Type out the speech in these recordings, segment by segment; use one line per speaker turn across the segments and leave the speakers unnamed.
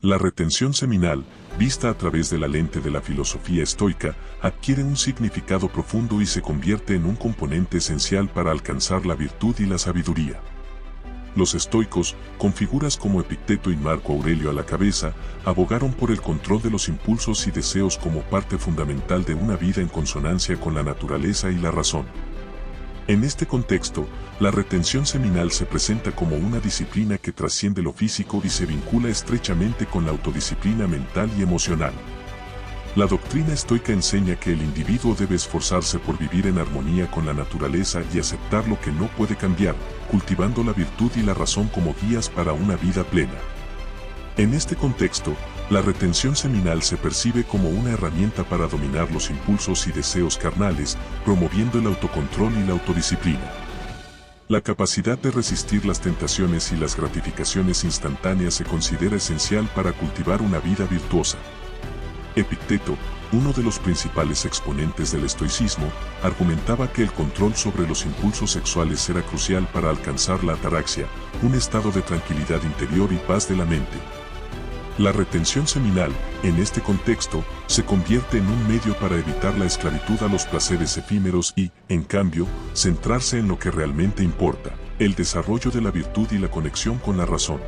La retención seminal, vista a través de la lente de la filosofía estoica, adquiere un significado profundo y se convierte en un componente esencial para alcanzar la virtud y la sabiduría. Los estoicos, con figuras como Epicteto y Marco Aurelio a la cabeza, abogaron por el control de los impulsos y deseos como parte fundamental de una vida en consonancia con la naturaleza y la razón. En este contexto, la retención seminal se presenta como una disciplina que trasciende lo físico y se vincula estrechamente con la autodisciplina mental y emocional. La doctrina estoica enseña que el individuo debe esforzarse por vivir en armonía con la naturaleza y aceptar lo que no puede cambiar, cultivando la virtud y la razón como guías para una vida plena. En este contexto, la retención seminal se percibe como una herramienta para dominar los impulsos y deseos carnales, promoviendo el autocontrol y la autodisciplina. La capacidad de resistir las tentaciones y las gratificaciones instantáneas se considera esencial para cultivar una vida virtuosa. Epicteto, uno de los principales exponentes del estoicismo, argumentaba que el control sobre los impulsos sexuales era crucial para alcanzar la ataraxia, un estado de tranquilidad interior y paz de la mente. La retención seminal, en este contexto, se convierte en un medio para evitar la esclavitud a los placeres efímeros y, en cambio, centrarse en lo que realmente importa, el desarrollo de la virtud y la conexión con la razón.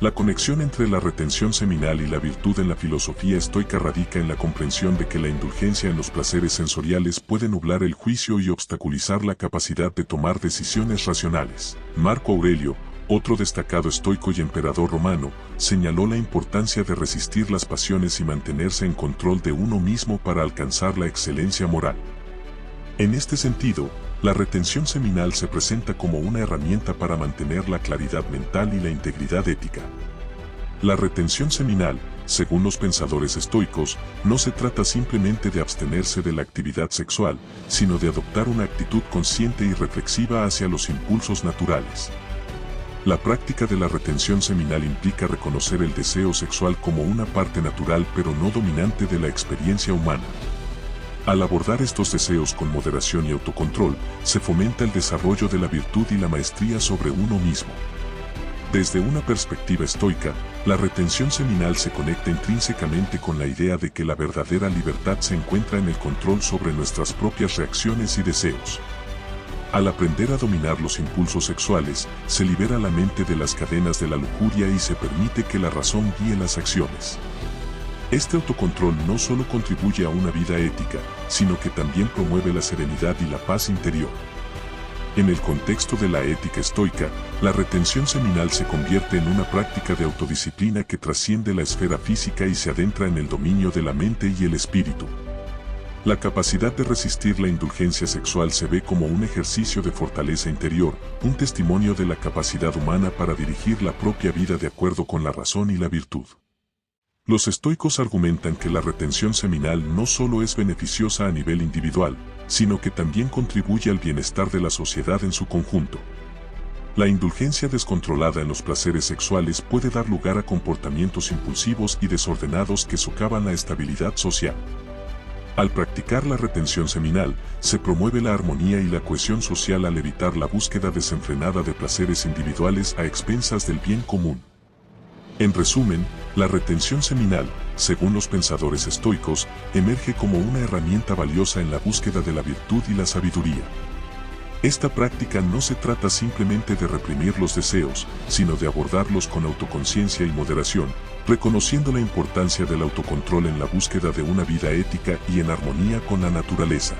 La conexión entre la retención seminal y la virtud en la filosofía estoica radica en la comprensión de que la indulgencia en los placeres sensoriales puede nublar el juicio y obstaculizar la capacidad de tomar decisiones racionales. Marco Aurelio, otro destacado estoico y emperador romano, señaló la importancia de resistir las pasiones y mantenerse en control de uno mismo para alcanzar la excelencia moral. En este sentido, la retención seminal se presenta como una herramienta para mantener la claridad mental y la integridad ética. La retención seminal, según los pensadores estoicos, no se trata simplemente de abstenerse de la actividad sexual, sino de adoptar una actitud consciente y reflexiva hacia los impulsos naturales. La práctica de la retención seminal implica reconocer el deseo sexual como una parte natural pero no dominante de la experiencia humana. Al abordar estos deseos con moderación y autocontrol, se fomenta el desarrollo de la virtud y la maestría sobre uno mismo. Desde una perspectiva estoica, la retención seminal se conecta intrínsecamente con la idea de que la verdadera libertad se encuentra en el control sobre nuestras propias reacciones y deseos. Al aprender a dominar los impulsos sexuales, se libera la mente de las cadenas de la lujuria y se permite que la razón guíe las acciones. Este autocontrol no solo contribuye a una vida ética, sino que también promueve la serenidad y la paz interior. En el contexto de la ética estoica, la retención seminal se convierte en una práctica de autodisciplina que trasciende la esfera física y se adentra en el dominio de la mente y el espíritu. La capacidad de resistir la indulgencia sexual se ve como un ejercicio de fortaleza interior, un testimonio de la capacidad humana para dirigir la propia vida de acuerdo con la razón y la virtud. Los estoicos argumentan que la retención seminal no solo es beneficiosa a nivel individual, sino que también contribuye al bienestar de la sociedad en su conjunto. La indulgencia descontrolada en los placeres sexuales puede dar lugar a comportamientos impulsivos y desordenados que socavan la estabilidad social. Al practicar la retención seminal, se promueve la armonía y la cohesión social al evitar la búsqueda desenfrenada de placeres individuales a expensas del bien común. En resumen, la retención seminal, según los pensadores estoicos, emerge como una herramienta valiosa en la búsqueda de la virtud y la sabiduría. Esta práctica no se trata simplemente de reprimir los deseos, sino de abordarlos con autoconciencia y moderación, reconociendo la importancia del autocontrol en la búsqueda de una vida ética y en armonía con la naturaleza.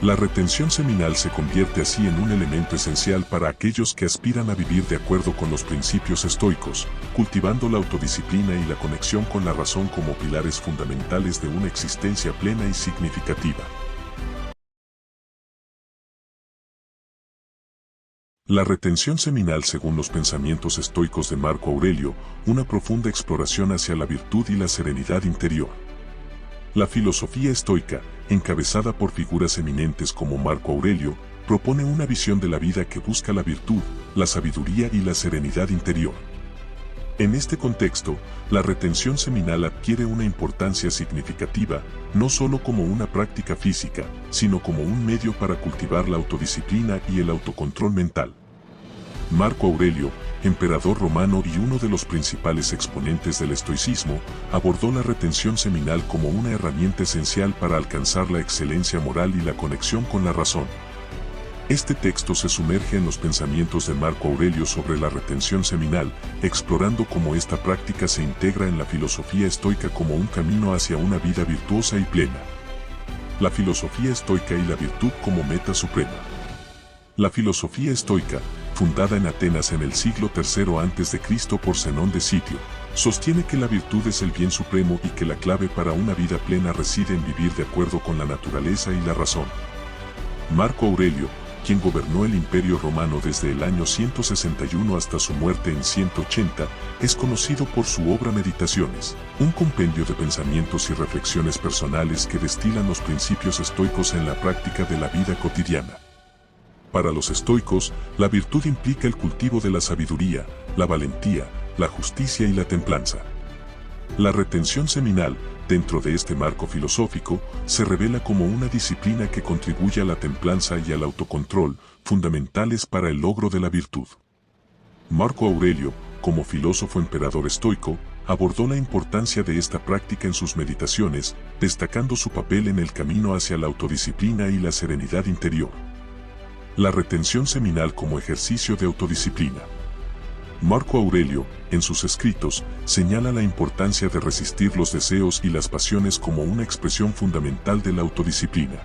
La retención seminal se convierte así en un elemento esencial para aquellos que aspiran a vivir de acuerdo con los principios estoicos, cultivando la autodisciplina y la conexión con la razón como pilares fundamentales de una existencia plena y significativa. La retención seminal según los pensamientos estoicos de Marco Aurelio, una profunda exploración hacia la virtud y la serenidad interior. La filosofía estoica, encabezada por figuras eminentes como Marco Aurelio, propone una visión de la vida que busca la virtud, la sabiduría y la serenidad interior. En este contexto, la retención seminal adquiere una importancia significativa, no solo como una práctica física, sino como un medio para cultivar la autodisciplina y el autocontrol mental. Marco Aurelio, emperador romano y uno de los principales exponentes del estoicismo, abordó la retención seminal como una herramienta esencial para alcanzar la excelencia moral y la conexión con la razón. Este texto se sumerge en los pensamientos de Marco Aurelio sobre la retención seminal, explorando cómo esta práctica se integra en la filosofía estoica como un camino hacia una vida virtuosa y plena. La filosofía estoica y la virtud como meta suprema. La filosofía estoica, fundada en Atenas en el siglo III a.C. por Zenón de Sitio, sostiene que la virtud es el bien supremo y que la clave para una vida plena reside en vivir de acuerdo con la naturaleza y la razón. Marco Aurelio, quien gobernó el Imperio Romano desde el año 161 hasta su muerte en 180, es conocido por su obra Meditaciones, un compendio de pensamientos y reflexiones personales que destilan los principios estoicos en la práctica de la vida cotidiana. Para los estoicos, la virtud implica el cultivo de la sabiduría, la valentía, la justicia y la templanza. La retención seminal, dentro de este marco filosófico, se revela como una disciplina que contribuye a la templanza y al autocontrol, fundamentales para el logro de la virtud. Marco Aurelio, como filósofo emperador estoico, abordó la importancia de esta práctica en sus meditaciones, destacando su papel en el camino hacia la autodisciplina y la serenidad interior. La retención seminal como ejercicio de autodisciplina. Marco Aurelio, en sus escritos, señala la importancia de resistir los deseos y las pasiones como una expresión fundamental de la autodisciplina.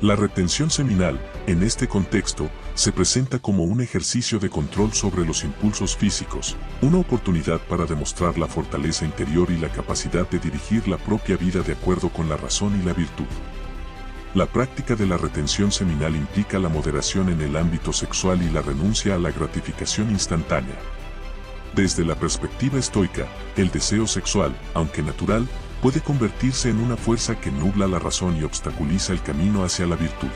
La retención seminal, en este contexto, se presenta como un ejercicio de control sobre los impulsos físicos, una oportunidad para demostrar la fortaleza interior y la capacidad de dirigir la propia vida de acuerdo con la razón y la virtud. La práctica de la retención seminal implica la moderación en el ámbito sexual y la renuncia a la gratificación instantánea. Desde la perspectiva estoica, el deseo sexual, aunque natural, puede convertirse en una fuerza que nubla la razón y obstaculiza el camino hacia la virtud.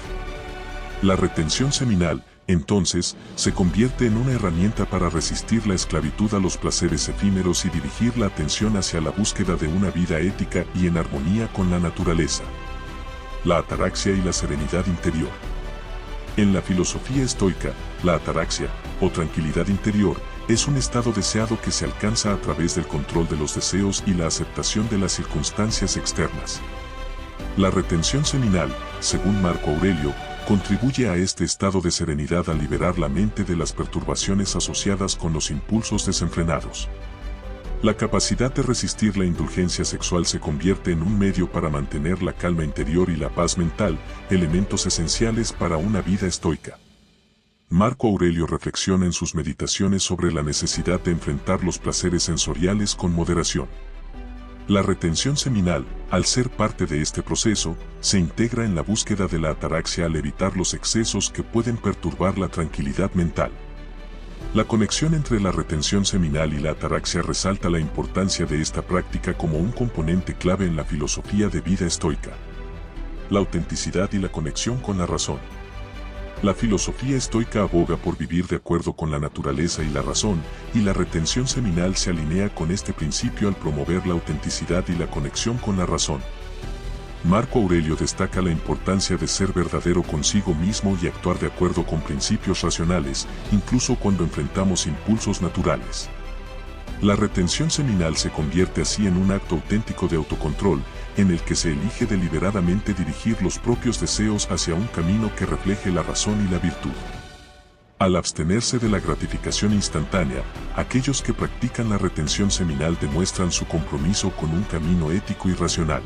La retención seminal, entonces, se convierte en una herramienta para resistir la esclavitud a los placeres efímeros y dirigir la atención hacia la búsqueda de una vida ética y en armonía con la naturaleza. La ataraxia y la serenidad interior. En la filosofía estoica, la ataraxia, o tranquilidad interior, es un estado deseado que se alcanza a través del control de los deseos y la aceptación de las circunstancias externas. La retención seminal, según Marco Aurelio, contribuye a este estado de serenidad al liberar la mente de las perturbaciones asociadas con los impulsos desenfrenados. La capacidad de resistir la indulgencia sexual se convierte en un medio para mantener la calma interior y la paz mental, elementos esenciales para una vida estoica. Marco Aurelio reflexiona en sus meditaciones sobre la necesidad de enfrentar los placeres sensoriales con moderación. La retención seminal, al ser parte de este proceso, se integra en la búsqueda de la ataraxia al evitar los excesos que pueden perturbar la tranquilidad mental. La conexión entre la retención seminal y la ataraxia resalta la importancia de esta práctica como un componente clave en la filosofía de vida estoica. La autenticidad y la conexión con la razón. La filosofía estoica aboga por vivir de acuerdo con la naturaleza y la razón, y la retención seminal se alinea con este principio al promover la autenticidad y la conexión con la razón. Marco Aurelio destaca la importancia de ser verdadero consigo mismo y actuar de acuerdo con principios racionales, incluso cuando enfrentamos impulsos naturales. La retención seminal se convierte así en un acto auténtico de autocontrol, en el que se elige deliberadamente dirigir los propios deseos hacia un camino que refleje la razón y la virtud. Al abstenerse de la gratificación instantánea, aquellos que practican la retención seminal demuestran su compromiso con un camino ético y racional.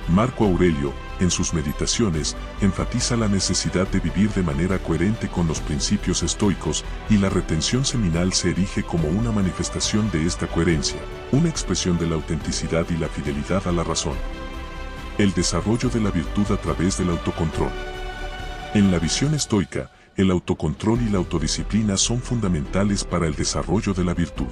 Marco Aurelio, en sus meditaciones, enfatiza la necesidad de vivir de manera coherente con los principios estoicos, y la retención seminal se erige como una manifestación de esta coherencia, una expresión de la autenticidad y la fidelidad a la razón. El desarrollo de la virtud a través del autocontrol. En la visión estoica, el autocontrol y la autodisciplina son fundamentales para el desarrollo de la virtud.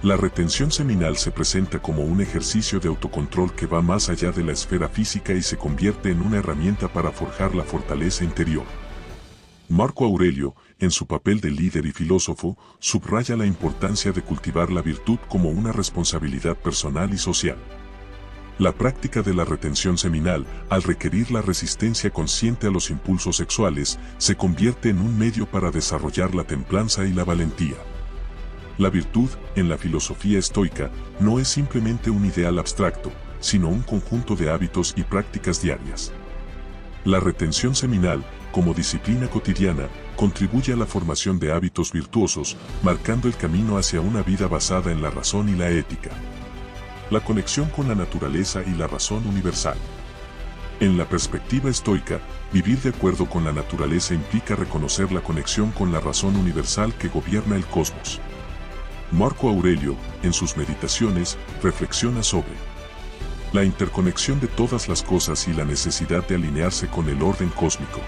La retención seminal se presenta como un ejercicio de autocontrol que va más allá de la esfera física y se convierte en una herramienta para forjar la fortaleza interior. Marco Aurelio, en su papel de líder y filósofo, subraya la importancia de cultivar la virtud como una responsabilidad personal y social. La práctica de la retención seminal, al requerir la resistencia consciente a los impulsos sexuales, se convierte en un medio para desarrollar la templanza y la valentía. La virtud, en la filosofía estoica, no es simplemente un ideal abstracto, sino un conjunto de hábitos y prácticas diarias. La retención seminal, como disciplina cotidiana, contribuye a la formación de hábitos virtuosos, marcando el camino hacia una vida basada en la razón y la ética. La conexión con la naturaleza y la razón universal. En la perspectiva estoica, vivir de acuerdo con la naturaleza implica reconocer la conexión con la razón universal que gobierna el cosmos. Marco Aurelio, en sus Meditaciones, reflexiona sobre la interconexión de todas las cosas y la necesidad de alinearse con el orden cósmico.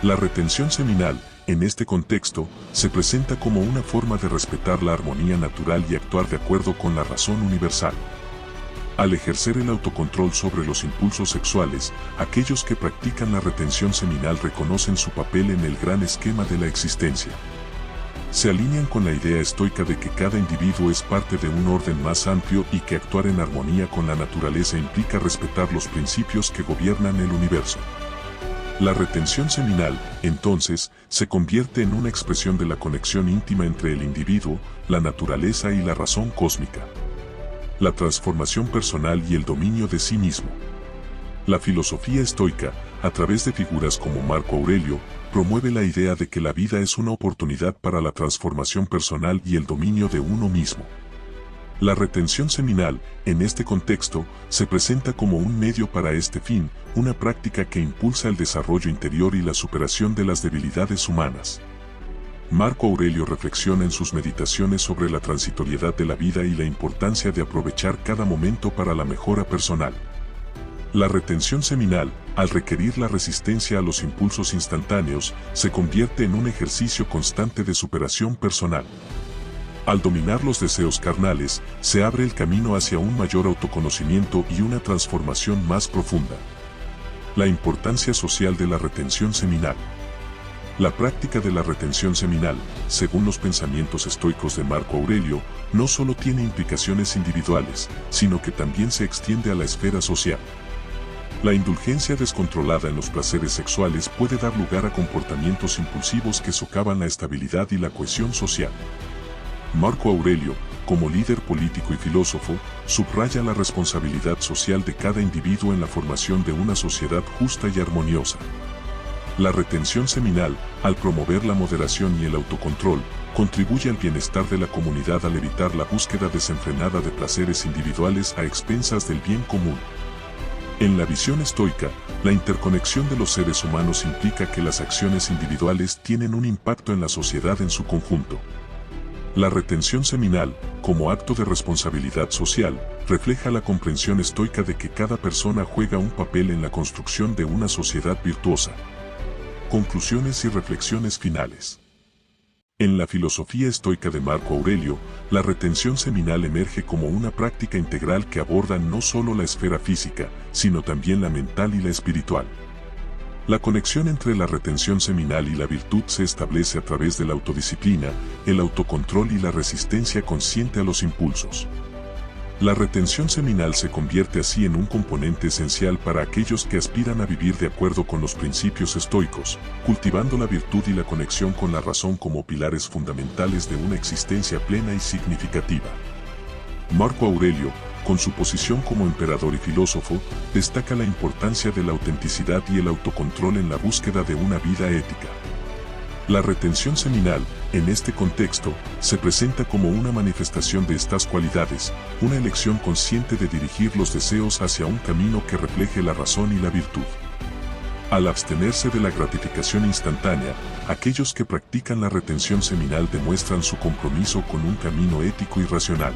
La retención seminal, en este contexto, se presenta como una forma de respetar la armonía natural y actuar de acuerdo con la razón universal. Al ejercer el autocontrol sobre los impulsos sexuales, aquellos que practican la retención seminal reconocen su papel en el gran esquema de la existencia. Se alinean con la idea estoica de que cada individuo es parte de un orden más amplio y que actuar en armonía con la naturaleza implica respetar los principios que gobiernan el universo. La retención seminal, entonces, se convierte en una expresión de la conexión íntima entre el individuo, la naturaleza y la razón cósmica. La transformación personal y el dominio de sí mismo. La filosofía estoica, a través de figuras como Marco Aurelio, promueve la idea de que la vida es una oportunidad para la transformación personal y el dominio de uno mismo. La retención seminal, en este contexto, se presenta como un medio para este fin, una práctica que impulsa el desarrollo interior y la superación de las debilidades humanas. Marco Aurelio reflexiona en sus Meditaciones sobre la transitoriedad de la vida y la importancia de aprovechar cada momento para la mejora personal. La retención seminal, al requerir la resistencia a los impulsos instantáneos, se convierte en un ejercicio constante de superación personal. Al dominar los deseos carnales, se abre el camino hacia un mayor autoconocimiento y una transformación más profunda. La importancia social de la retención seminal. La práctica de la retención seminal, según los pensamientos estoicos de Marco Aurelio, no solo tiene implicaciones individuales, sino que también se extiende a la esfera social. La indulgencia descontrolada en los placeres sexuales puede dar lugar a comportamientos impulsivos que socavan la estabilidad y la cohesión social. Marco Aurelio, como líder político y filósofo, subraya la responsabilidad social de cada individuo en la formación de una sociedad justa y armoniosa. La retención seminal, al promover la moderación y el autocontrol, contribuye al bienestar de la comunidad al evitar la búsqueda desenfrenada de placeres individuales a expensas del bien común. En la visión estoica, la interconexión de los seres humanos implica que las acciones individuales tienen un impacto en la sociedad en su conjunto. La retención seminal, como acto de responsabilidad social, refleja la comprensión estoica de que cada persona juega un papel en la construcción de una sociedad virtuosa. Conclusiones y reflexiones finales. En la filosofía estoica de Marco Aurelio, la retención seminal emerge como una práctica integral que aborda no solo la esfera física, sino también la mental y la espiritual. La conexión entre la retención seminal y la virtud se establece a través de la autodisciplina, el autocontrol y la resistencia consciente a los impulsos. La retención seminal se convierte así en un componente esencial para aquellos que aspiran a vivir de acuerdo con los principios estoicos, cultivando la virtud y la conexión con la razón como pilares fundamentales de una existencia plena y significativa. Marco Aurelio, con su posición como emperador y filósofo, destaca la importancia de la autenticidad y el autocontrol en la búsqueda de una vida ética. La retención seminal, en este contexto, se presenta como una manifestación de estas cualidades, una elección consciente de dirigir los deseos hacia un camino que refleje la razón y la virtud. Al abstenerse de la gratificación instantánea, aquellos que practican la retención seminal demuestran su compromiso con un camino ético y racional.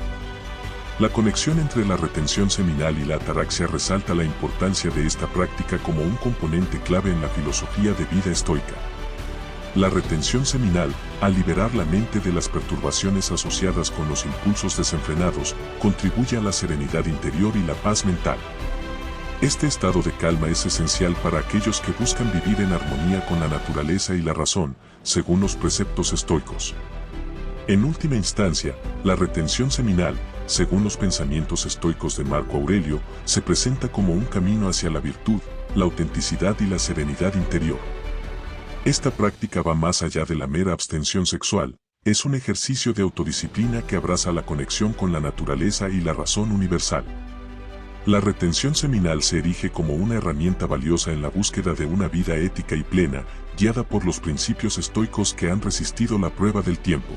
La conexión entre la retención seminal y la ataraxia resalta la importancia de esta práctica como un componente clave en la filosofía de vida estoica. La retención seminal, al liberar la mente de las perturbaciones asociadas con los impulsos desenfrenados, contribuye a la serenidad interior y la paz mental. Este estado de calma es esencial para aquellos que buscan vivir en armonía con la naturaleza y la razón, según los preceptos estoicos. En última instancia, la retención seminal según los pensamientos estoicos de Marco Aurelio, se presenta como un camino hacia la virtud, la autenticidad y la serenidad interior. Esta práctica va más allá de la mera abstención sexual, es un ejercicio de autodisciplina que abraza la conexión con la naturaleza y la razón universal. La retención seminal se erige como una herramienta valiosa en la búsqueda de una vida ética y plena, guiada por los principios estoicos que han resistido la prueba del tiempo.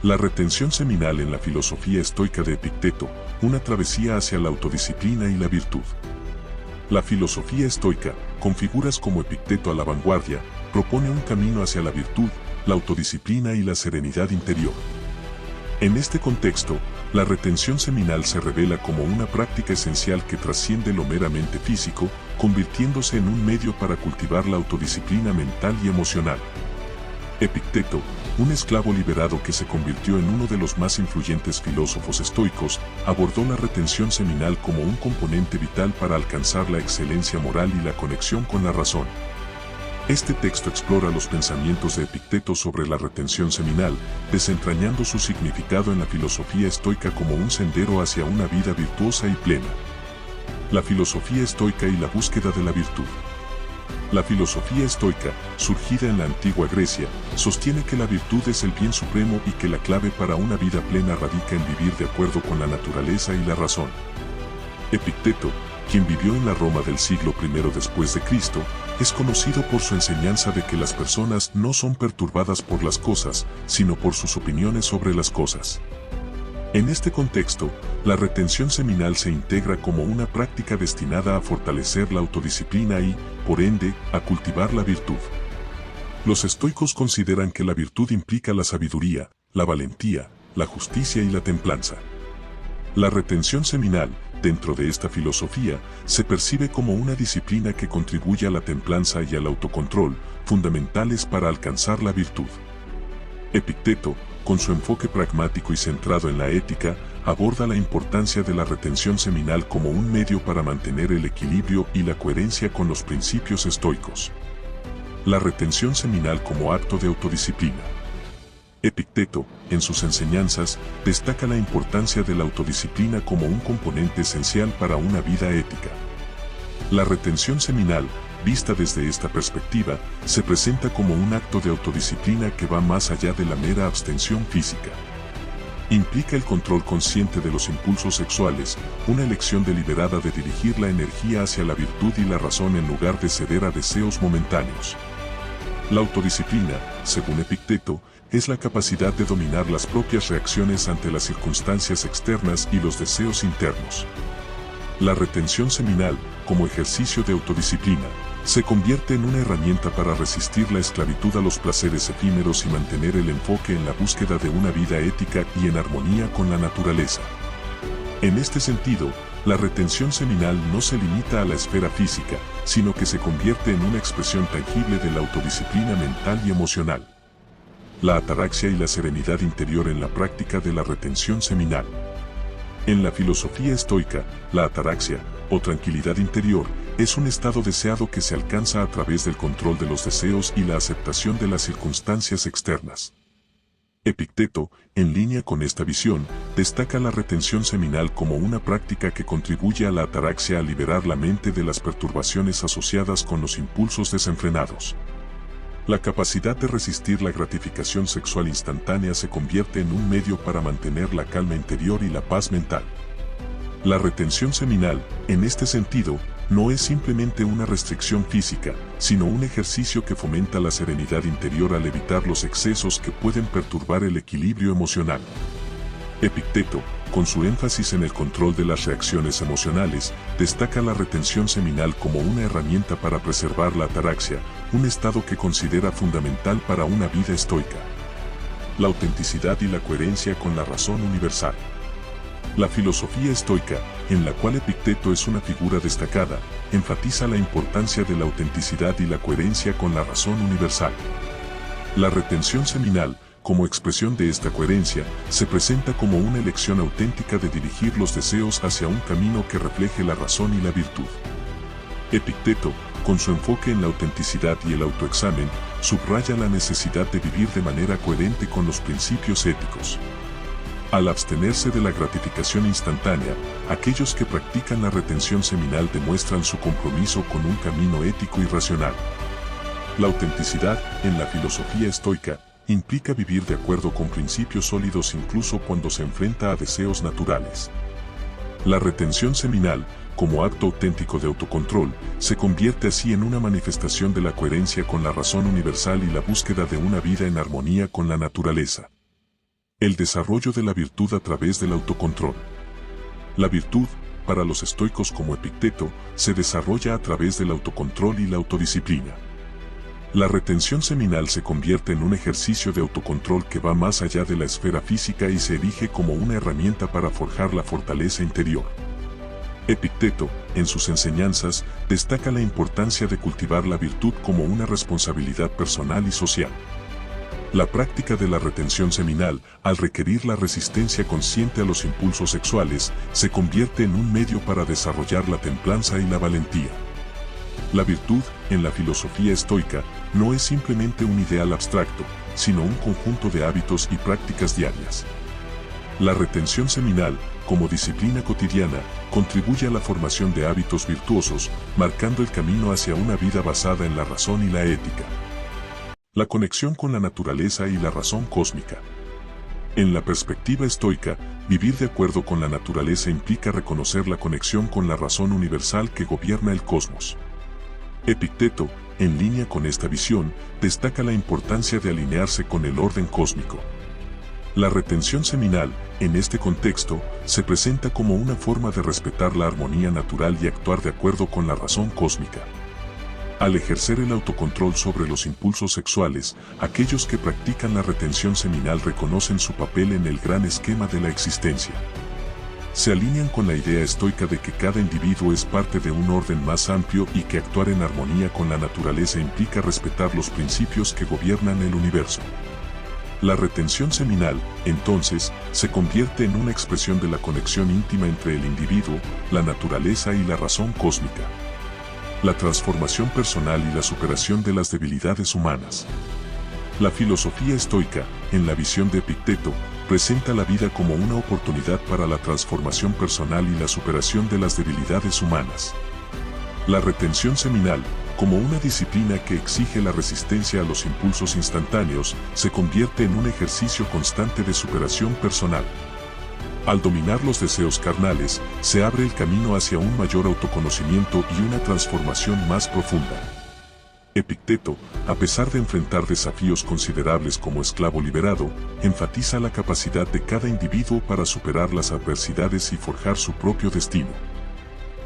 La retención seminal en la filosofía estoica de Epicteto, una travesía hacia la autodisciplina y la virtud. La filosofía estoica, con figuras como Epicteto a la vanguardia, propone un camino hacia la virtud, la autodisciplina y la serenidad interior. En este contexto, la retención seminal se revela como una práctica esencial que trasciende lo meramente físico, convirtiéndose en un medio para cultivar la autodisciplina mental y emocional. Epicteto, un esclavo liberado que se convirtió en uno de los más influyentes filósofos estoicos, abordó la retención seminal como un componente vital para alcanzar la excelencia moral y la conexión con la razón. Este texto explora los pensamientos de Epicteto sobre la retención seminal, desentrañando su significado en la filosofía estoica como un sendero hacia una vida virtuosa y plena. La filosofía estoica y la búsqueda de la virtud. La filosofía estoica, surgida en la antigua Grecia, sostiene que la virtud es el bien supremo y que la clave para una vida plena radica en vivir de acuerdo con la naturaleza y la razón. Epicteto, quien vivió en la Roma del siglo I después de Cristo, es conocido por su enseñanza de que las personas no son perturbadas por las cosas, sino por sus opiniones sobre las cosas. En este contexto, la retención seminal se integra como una práctica destinada a fortalecer la autodisciplina y, por ende, a cultivar la virtud. Los estoicos consideran que la virtud implica la sabiduría, la valentía, la justicia y la templanza. La retención seminal, dentro de esta filosofía, se percibe como una disciplina que contribuye a la templanza y al autocontrol, fundamentales para alcanzar la virtud. Epicteto, con su enfoque pragmático y centrado en la ética, aborda la importancia de la retención seminal como un medio para mantener el equilibrio y la coherencia con los principios estoicos. La retención seminal como acto de autodisciplina. Epicteto, en sus enseñanzas, destaca la importancia de la autodisciplina como un componente esencial para una vida ética. La retención seminal, vista desde esta perspectiva, se presenta como un acto de autodisciplina que va más allá de la mera abstención física. Implica el control consciente de los impulsos sexuales, una elección deliberada de dirigir la energía hacia la virtud y la razón en lugar de ceder a deseos momentáneos. La autodisciplina, según Epicteto, es la capacidad de dominar las propias reacciones ante las circunstancias externas y los deseos internos. La retención seminal, como ejercicio de autodisciplina, se convierte en una herramienta para resistir la esclavitud a los placeres efímeros y mantener el enfoque en la búsqueda de una vida ética y en armonía con la naturaleza. En este sentido, la retención seminal no se limita a la esfera física, sino que se convierte en una expresión tangible de la autodisciplina mental y emocional. La ataraxia y la serenidad interior en la práctica de la retención seminal. En la filosofía estoica, la ataraxia, o tranquilidad interior, es un estado deseado que se alcanza a través del control de los deseos y la aceptación de las circunstancias externas. Epicteto, en línea con esta visión, destaca la retención seminal como una práctica que contribuye a la ataraxia a liberar la mente de las perturbaciones asociadas con los impulsos desenfrenados. La capacidad de resistir la gratificación sexual instantánea se convierte en un medio para mantener la calma interior y la paz mental. La retención seminal, en este sentido, no es simplemente una restricción física, sino un ejercicio que fomenta la serenidad interior al evitar los excesos que pueden perturbar el equilibrio emocional. Epicteto, con su énfasis en el control de las reacciones emocionales, destaca la retención seminal como una herramienta para preservar la ataraxia, un estado que considera fundamental para una vida estoica. La autenticidad y la coherencia con la razón universal. La filosofía estoica, en la cual Epicteto es una figura destacada, enfatiza la importancia de la autenticidad y la coherencia con la razón universal. La retención seminal, como expresión de esta coherencia, se presenta como una elección auténtica de dirigir los deseos hacia un camino que refleje la razón y la virtud. Epicteto, con su enfoque en la autenticidad y el autoexamen, subraya la necesidad de vivir de manera coherente con los principios éticos. Al abstenerse de la gratificación instantánea, aquellos que practican la retención seminal demuestran su compromiso con un camino ético y racional. La autenticidad, en la filosofía estoica, implica vivir de acuerdo con principios sólidos incluso cuando se enfrenta a deseos naturales. La retención seminal, como acto auténtico de autocontrol, se convierte así en una manifestación de la coherencia con la razón universal y la búsqueda de una vida en armonía con la naturaleza. El desarrollo de la virtud a través del autocontrol. La virtud, para los estoicos como Epicteto, se desarrolla a través del autocontrol y la autodisciplina. La retención seminal se convierte en un ejercicio de autocontrol que va más allá de la esfera física y se erige como una herramienta para forjar la fortaleza interior. Epicteto, en sus enseñanzas, destaca la importancia de cultivar la virtud como una responsabilidad personal y social. La práctica de la retención seminal, al requerir la resistencia consciente a los impulsos sexuales, se convierte en un medio para desarrollar la templanza y la valentía. La virtud, en la filosofía estoica, no es simplemente un ideal abstracto, sino un conjunto de hábitos y prácticas diarias. La retención seminal, como disciplina cotidiana, contribuye a la formación de hábitos virtuosos, marcando el camino hacia una vida basada en la razón y la ética. La conexión con la naturaleza y la razón cósmica. En la perspectiva estoica, vivir de acuerdo con la naturaleza implica reconocer la conexión con la razón universal que gobierna el cosmos. Epicteto, en línea con esta visión, destaca la importancia de alinearse con el orden cósmico. La retención seminal, en este contexto, se presenta como una forma de respetar la armonía natural y actuar de acuerdo con la razón cósmica. Al ejercer el autocontrol sobre los impulsos sexuales, aquellos que practican la retención seminal reconocen su papel en el gran esquema de la existencia. Se alinean con la idea estoica de que cada individuo es parte de un orden más amplio y que actuar en armonía con la naturaleza implica respetar los principios que gobiernan el universo. La retención seminal, entonces, se convierte en una expresión de la conexión íntima entre el individuo, la naturaleza y la razón cósmica. La transformación personal y la superación de las debilidades humanas. La filosofía estoica, en la visión de Epicteto, presenta la vida como una oportunidad para la transformación personal y la superación de las debilidades humanas. La retención seminal, como una disciplina que exige la resistencia a los impulsos instantáneos, se convierte en un ejercicio constante de superación personal. Al dominar los deseos carnales, se abre el camino hacia un mayor autoconocimiento y una transformación más profunda. Epicteto, a pesar de enfrentar desafíos considerables como esclavo liberado, enfatiza la capacidad de cada individuo para superar las adversidades y forjar su propio destino.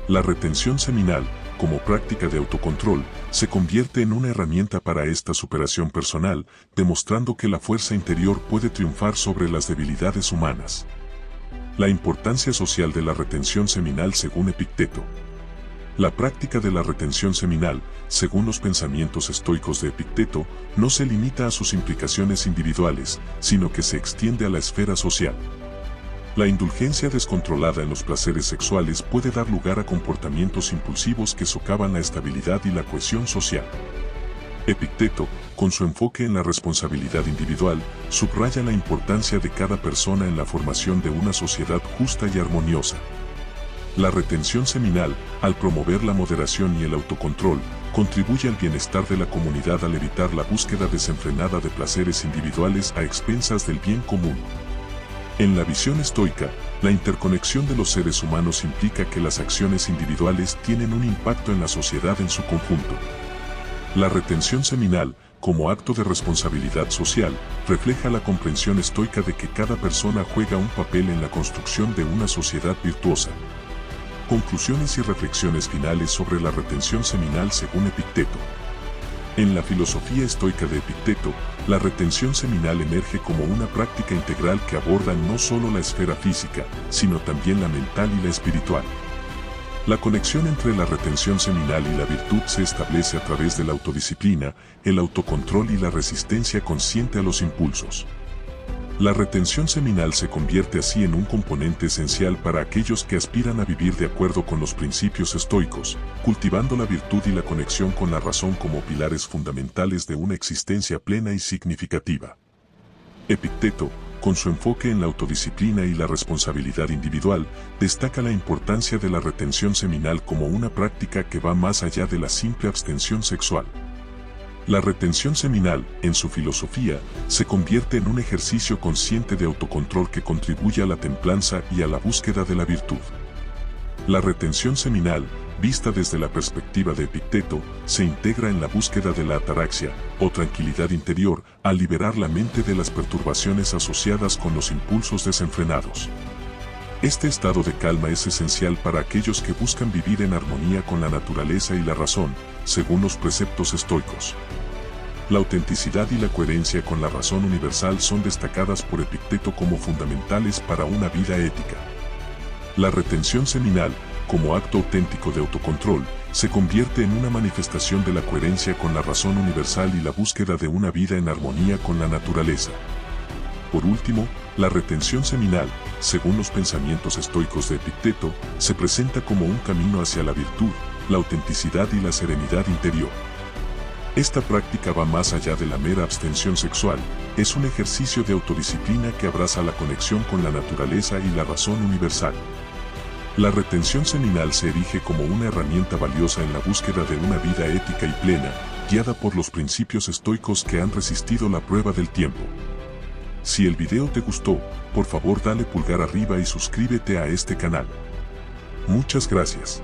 La retención seminal, como práctica de autocontrol, se convierte en una herramienta para esta superación personal, demostrando que la fuerza interior puede triunfar sobre las debilidades humanas. La importancia social de la retención seminal según Epicteto. La práctica de la retención seminal, según los pensamientos estoicos de Epicteto, no se limita a sus implicaciones individuales, sino que se extiende a la esfera social. La indulgencia descontrolada en los placeres sexuales puede dar lugar a comportamientos impulsivos que socavan la estabilidad y la cohesión social. Epicteto, con su enfoque en la responsabilidad individual, subraya la importancia de cada persona en la formación de una sociedad justa y armoniosa. La retención seminal, al promover la moderación y el autocontrol, contribuye al bienestar de la comunidad al evitar la búsqueda desenfrenada de placeres individuales a expensas del bien común. En la visión estoica, la interconexión de los seres humanos implica que las acciones individuales tienen un impacto en la sociedad en su conjunto. La retención seminal, como acto de responsabilidad social, refleja la comprensión estoica de que cada persona juega un papel en la construcción de una sociedad virtuosa. Conclusiones y reflexiones finales sobre la retención seminal según Epicteto. En la filosofía estoica de Epicteto, la retención seminal emerge como una práctica integral que aborda no solo la esfera física, sino también la mental y la espiritual. La conexión entre la retención seminal y la virtud se establece a través de la autodisciplina, el autocontrol y la resistencia consciente a los impulsos. La retención seminal se convierte así en un componente esencial para aquellos que aspiran a vivir de acuerdo con los principios estoicos, cultivando la virtud y la conexión con la razón como pilares fundamentales de una existencia plena y significativa. Epicteto, con su enfoque en la autodisciplina y la responsabilidad individual, destaca la importancia de la retención seminal como una práctica que va más allá de la simple abstención sexual. La retención seminal, en su filosofía, se convierte en un ejercicio consciente de autocontrol que contribuye a la templanza y a la búsqueda de la virtud. La retención seminal, vista desde la perspectiva de Epicteto, se integra en la búsqueda de la ataraxia, o tranquilidad interior, al liberar la mente de las perturbaciones asociadas con los impulsos desenfrenados. Este estado de calma es esencial para aquellos que buscan vivir en armonía con la naturaleza y la razón, según los preceptos estoicos. La autenticidad y la coherencia con la razón universal son destacadas por Epicteto como fundamentales para una vida ética. La retención seminal, como acto auténtico de autocontrol, se convierte en una manifestación de la coherencia con la razón universal y la búsqueda de una vida en armonía con la naturaleza. Por último, la retención seminal, según los pensamientos estoicos de Epicteto, se presenta como un camino hacia la virtud, la autenticidad y la serenidad interior. Esta práctica va más allá de la mera abstención sexual, es un ejercicio de autodisciplina que abraza la conexión con la naturaleza y la razón universal. La retención seminal se erige como una herramienta valiosa en la búsqueda de una vida ética y plena, guiada por los principios estoicos que han resistido la prueba del tiempo. Si el video te gustó, por favor dale pulgar arriba y suscríbete a este canal. Muchas gracias.